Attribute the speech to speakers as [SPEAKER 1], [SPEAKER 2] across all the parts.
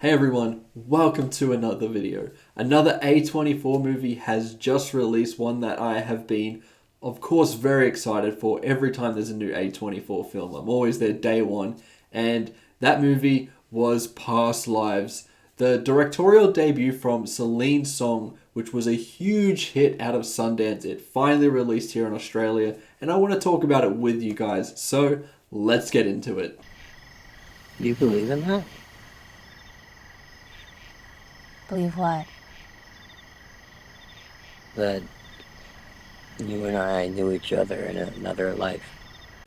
[SPEAKER 1] Hey everyone, welcome to another video. Another A24 movie has just released, one that I have been, of course, very excited for. Every time there's a new A24 film, I'm always there day one. And that movie was Past Lives, the directorial debut from Celine Song, which was a huge hit out of Sundance. It finally released here in Australia, and I want to talk about it with you guys. So let's get into it.
[SPEAKER 2] You believe in that?
[SPEAKER 3] Believe what?
[SPEAKER 2] That you and I knew each other in another life?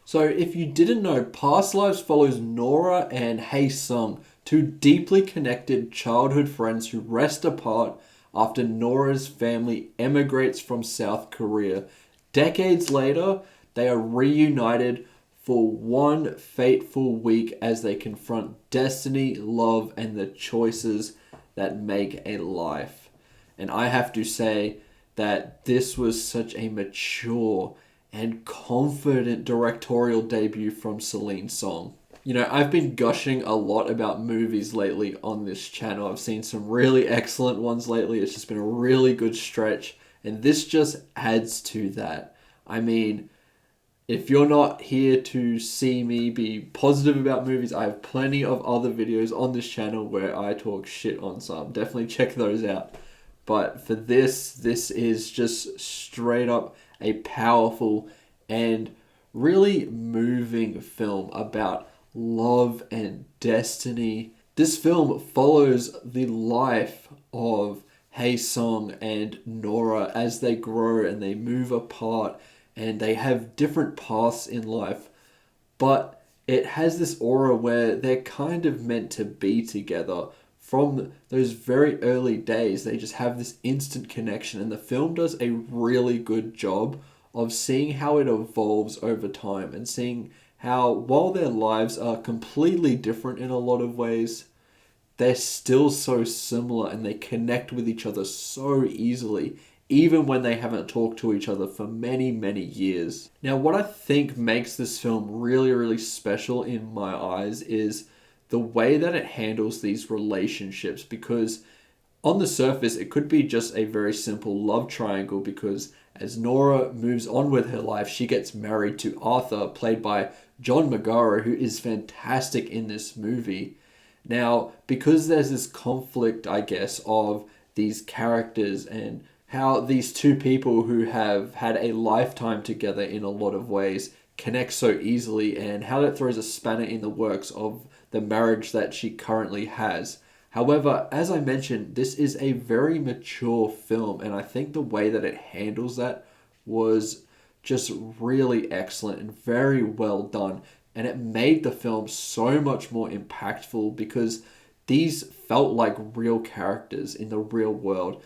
[SPEAKER 1] So, if you didn't know, Past Lives follows Nora and Hae Sung, two deeply connected childhood friends who rest apart after Nora's family emigrates from South Korea. Decades later, they are reunited for one fateful week as they confront destiny, love, and the choices that make a life. And I have to say that this was such a mature and confident directorial debut from Celine Song. You know, I've been gushing a lot about movies lately on this channel. I've seen some really excellent ones lately. It's just been a really good stretch, and this just adds to that. I mean, if you're not here to see me be positive about movies, I have plenty of other videos on this channel where I talk shit on some. Definitely check those out. But for this is just straight up a powerful and really moving film about love and destiny. This film follows the life of Hae Sung and Nora as they grow and they move apart and they have different paths in life. But it has this aura where they're kind of meant to be together. From those very early days, they just have this instant connection, and the film does a really good job of seeing how it evolves over time and seeing how, while their lives are completely different in a lot of ways, they're still so similar and they connect with each other so easily, even when they haven't talked to each other for many, many years. Now, what I think makes this film really, really special in my eyes is the way that it handles these relationships, because on the surface it could be just a very simple love triangle, because as Nora moves on with her life, she gets married to Arthur, played by John Magaro, who is fantastic in this movie. Now, because there's this conflict, I guess, of these characters and how these two people who have had a lifetime together in a lot of ways connect so easily, and how that throws a spanner in the works of the marriage that she currently has. However, as I mentioned, this is a very mature film, and I think the way that it handles that was just really excellent and very well done. And it made the film so much more impactful because these felt like real characters in the real world.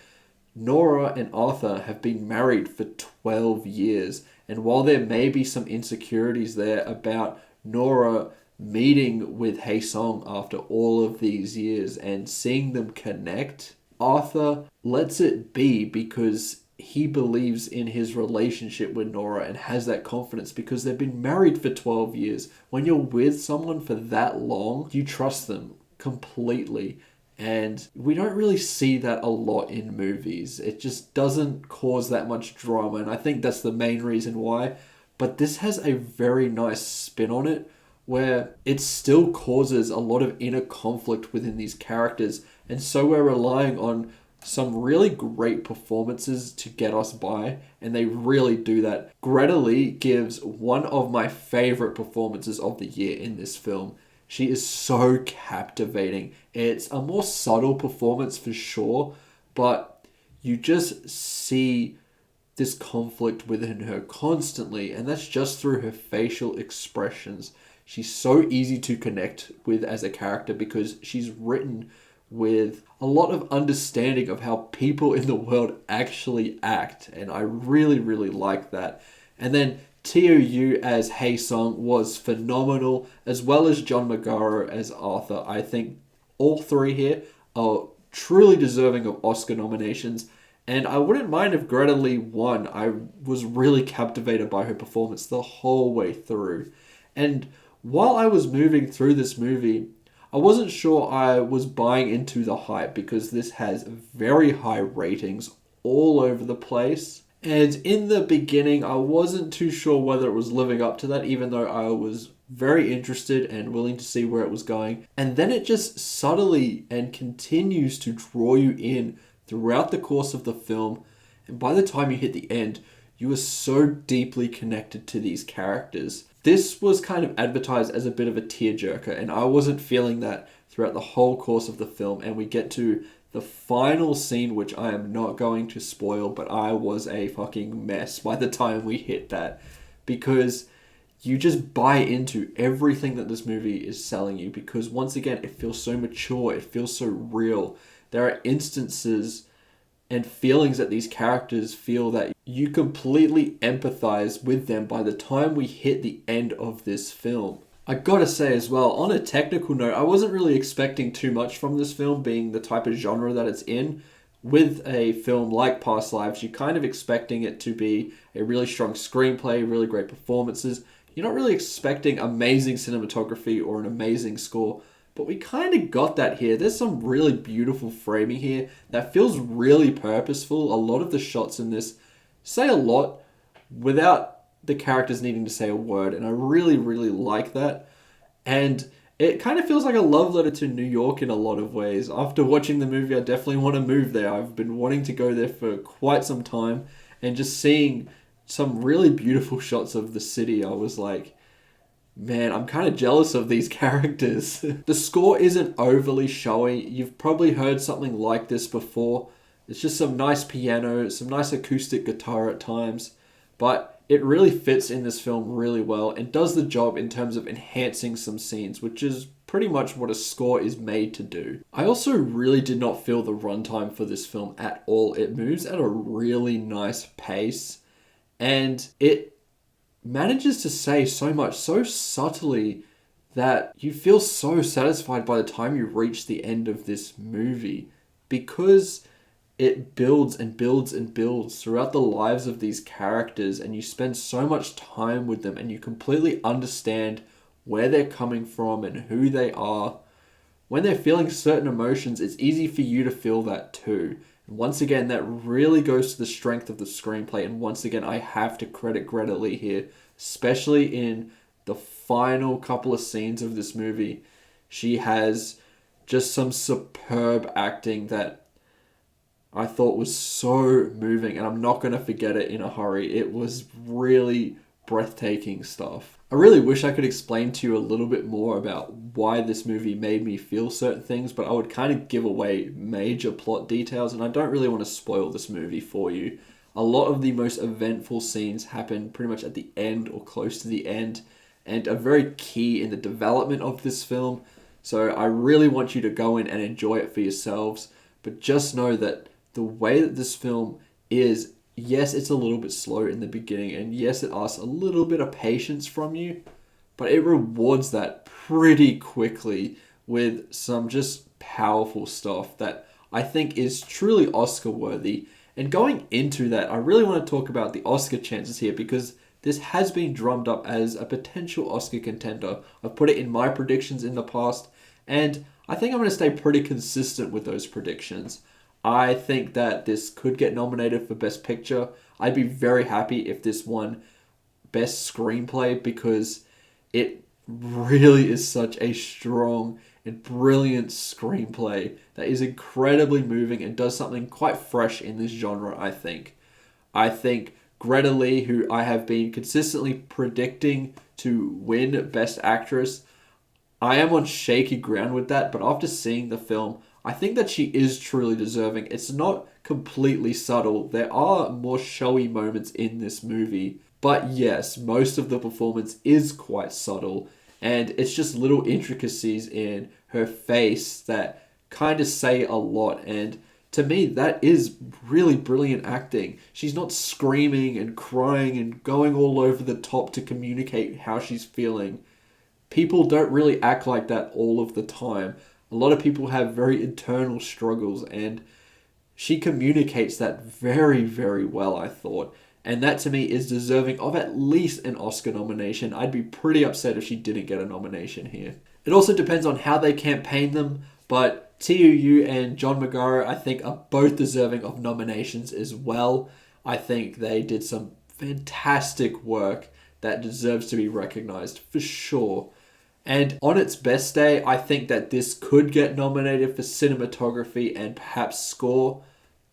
[SPEAKER 1] Nora and Arthur have been married for 12 years, and while there may be some insecurities there about Nora meeting with Hae Sung after all of these years and seeing them connect, Arthur lets it be because he believes in his relationship with Nora and has that confidence because they've been married for 12 years. When you're with someone for that long, you trust them completely. And we don't really see that a lot in movies. It just doesn't cause that much drama, and I think that's the main reason why. But this has a very nice spin on it where it still causes a lot of inner conflict within these characters. And so we're relying on some really great performances to get us by, and they really do that. Greta Lee gives one of my favorite performances of the year in this film. She is so captivating. It's a more subtle performance for sure, but you just see this conflict within her constantly, and that's just through her facial expressions. She's so easy to connect with as a character because she's written with a lot of understanding of how people in the world actually act, and I really, really like that. And then Teo Yu as Hae Sung was phenomenal, as well as John Magaro as Arthur. I think all three here are truly deserving of Oscar nominations, and I wouldn't mind if Greta Lee won. I was really captivated by her performance the whole way through. And while I was moving through this movie, I wasn't sure I was buying into the hype because this has very high ratings all over the place. And in the beginning, I wasn't too sure whether it was living up to that, even though I was very interested and willing to see where it was going. And then it just subtly and continues to draw you in throughout the course of the film. And by the time you hit the end, you are so deeply connected to these characters. This was kind of advertised as a bit of a tearjerker, and I wasn't feeling that throughout the whole course of the film. And we get to the final scene, which I am not going to spoil, but I was a fucking mess by the time we hit that, because you just buy into everything that this movie is selling you, because once again, it feels so mature, it feels so real. There are instances and feelings that these characters feel that you completely empathize with them by the time we hit the end of this film. I gotta say as well, on a technical note, I wasn't really expecting too much from this film, being the type of genre that it's in. With a film like Past Lives, you're kind of expecting it to be a really strong screenplay, really great performances. You're not really expecting amazing cinematography or an amazing score, but we kind of got that here. There's some really beautiful framing here that feels really purposeful. A lot of the shots in this say a lot without the characters needing to say a word, and I really, really like that. And it kind of feels like a love letter to New York in a lot of ways. After watching the movie, I definitely want to move there. I've been wanting to go there for quite some time, and just seeing some really beautiful shots of the city, I was like, man, I'm kind of jealous of these characters. The score isn't overly showy. You've probably heard something like this before. It's just some nice piano, some nice acoustic guitar at times, but it really fits in this film really well and does the job in terms of enhancing some scenes, which is pretty much what a score is made to do. I also really did not feel the runtime for this film at all. It moves at a really nice pace, and it manages to say so much so subtly that you feel so satisfied by the time you reach the end of this movie, because it builds and builds and builds throughout the lives of these characters, and you spend so much time with them and you completely understand where they're coming from and who they are. When they're feeling certain emotions, it's easy for you to feel that too. And once again, that really goes to the strength of the screenplay, and once again, I have to credit Greta Lee here, especially in the final couple of scenes of this movie. She has just some superb acting that I thought was so moving, and I'm not going to forget it in a hurry. It was really breathtaking stuff. I really wish I could explain to you a little bit more about why this movie made me feel certain things, but I would kind of give away major plot details, and I don't really want to spoil this movie for you. A lot of the most eventful scenes happen pretty much at the end or close to the end, and are very key in the development of this film. So I really want you to go in and enjoy it for yourselves, but just know that the way that this film is, yes, it's a little bit slow in the beginning, and yes, it asks a little bit of patience from you, but it rewards that pretty quickly with some just powerful stuff that I think is truly Oscar worthy. And going into that, I really want to talk about the Oscar chances here, because this has been drummed up as a potential Oscar contender. I've put it in my predictions in the past, and I think I'm going to stay pretty consistent with those predictions. I think that this could get nominated for Best Picture. I'd be very happy if this won Best Screenplay, because it really is such a strong and brilliant screenplay that is incredibly moving and does something quite fresh in this genre, I think. I think Greta Lee, who I have been consistently predicting to win Best Actress, I am on shaky ground with that, but after seeing the film, I think that she is truly deserving. It's not completely subtle. There are more showy moments in this movie. But yes, most of the performance is quite subtle. And it's just little intricacies in her face that kind of say a lot. And to me, that is really brilliant acting. She's not screaming and crying and going all over the top to communicate how she's feeling. People don't really act like that all of the time. A lot of people have very internal struggles, and she communicates that very, very well, I thought. And that to me is deserving of at least an Oscar nomination. I'd be pretty upset if she didn't get a nomination here. It also depends on how they campaign them, but TUU and John Magaro, I think, are both deserving of nominations as well. I think they did some fantastic work that deserves to be recognized for sure. And on its best day, I think that this could get nominated for cinematography and perhaps score,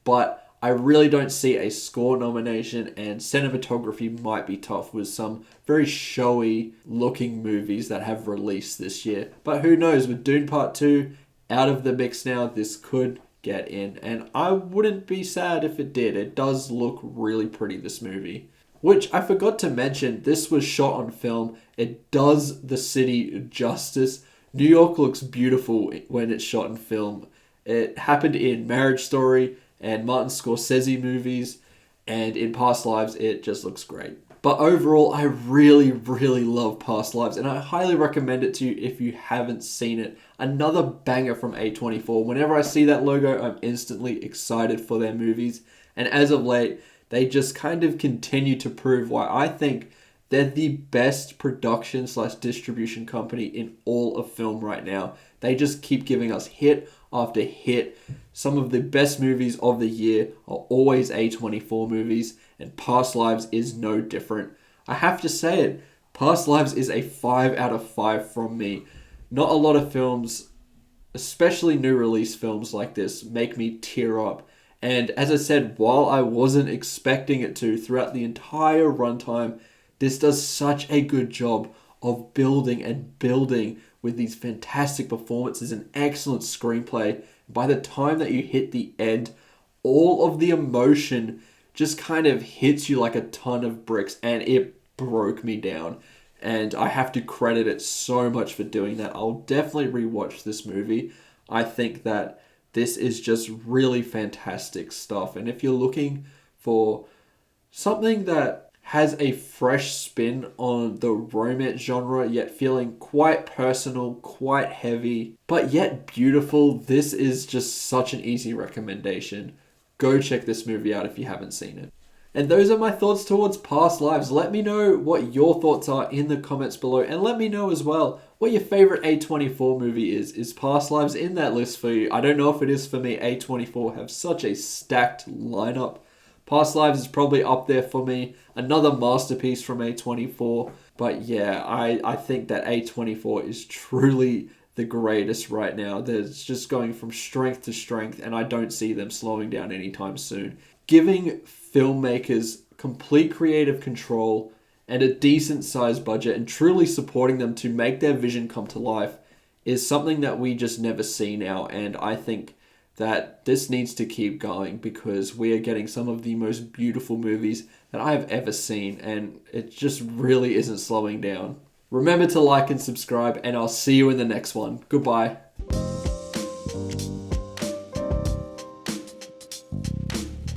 [SPEAKER 1] but I really don't see a score nomination, and cinematography might be tough with some very showy looking movies that have released this year. But who knows, with Dune Part 2 out of the mix now, this could get in, and I wouldn't be sad if it did. It does look really pretty, this movie. Which I forgot to mention, this was shot on film. It does the city justice. New York looks beautiful when it's shot in film. It happened in Marriage Story and Martin Scorsese movies, and in Past Lives it just looks great. But overall, I really, really love Past Lives, and I highly recommend it to you if you haven't seen it. Another banger from A24. Whenever I see that logo, I'm instantly excited for their movies, and as of late, they just kind of continue to prove why I think they're the best production / distribution company in all of film right now. They just keep giving us hit after hit. Some of the best movies of the year are always A24 movies, and Past Lives is no different. I have to say it, Past Lives is a 5 out of 5 from me. Not a lot of films, especially new release films like this, make me tear up. And as I said, while I wasn't expecting it to throughout the entire runtime, this does such a good job of building and building with these fantastic performances and excellent screenplay. By the time that you hit the end, all of the emotion just kind of hits you like a ton of bricks, and it broke me down. And I have to credit it so much for doing that. I'll definitely rewatch this movie. I think that this is just really fantastic stuff. And if you're looking for something that has a fresh spin on the romance genre, yet feeling quite personal, quite heavy, but yet beautiful, this is just such an easy recommendation. Go check this movie out if you haven't seen it. And those are my thoughts towards Past Lives. Let me know what your thoughts are in the comments below. And let me know as well what your favorite A24 movie is. Is Past Lives in that list for you? I don't know if it is for me. A24 have such a stacked lineup. Past Lives is probably up there for me. Another masterpiece from A24. But yeah, I think that A24 is truly the greatest right now. They're just going from strength to strength, and I don't see them slowing down anytime soon. Giving filmmakers complete creative control and a decent sized budget and truly supporting them to make their vision come to life is something that we just never see now. And I think that this needs to keep going because we are getting some of the most beautiful movies that I have ever seen, and it just really isn't slowing down. Remember to like and subscribe, and I'll see you in the next one. Goodbye.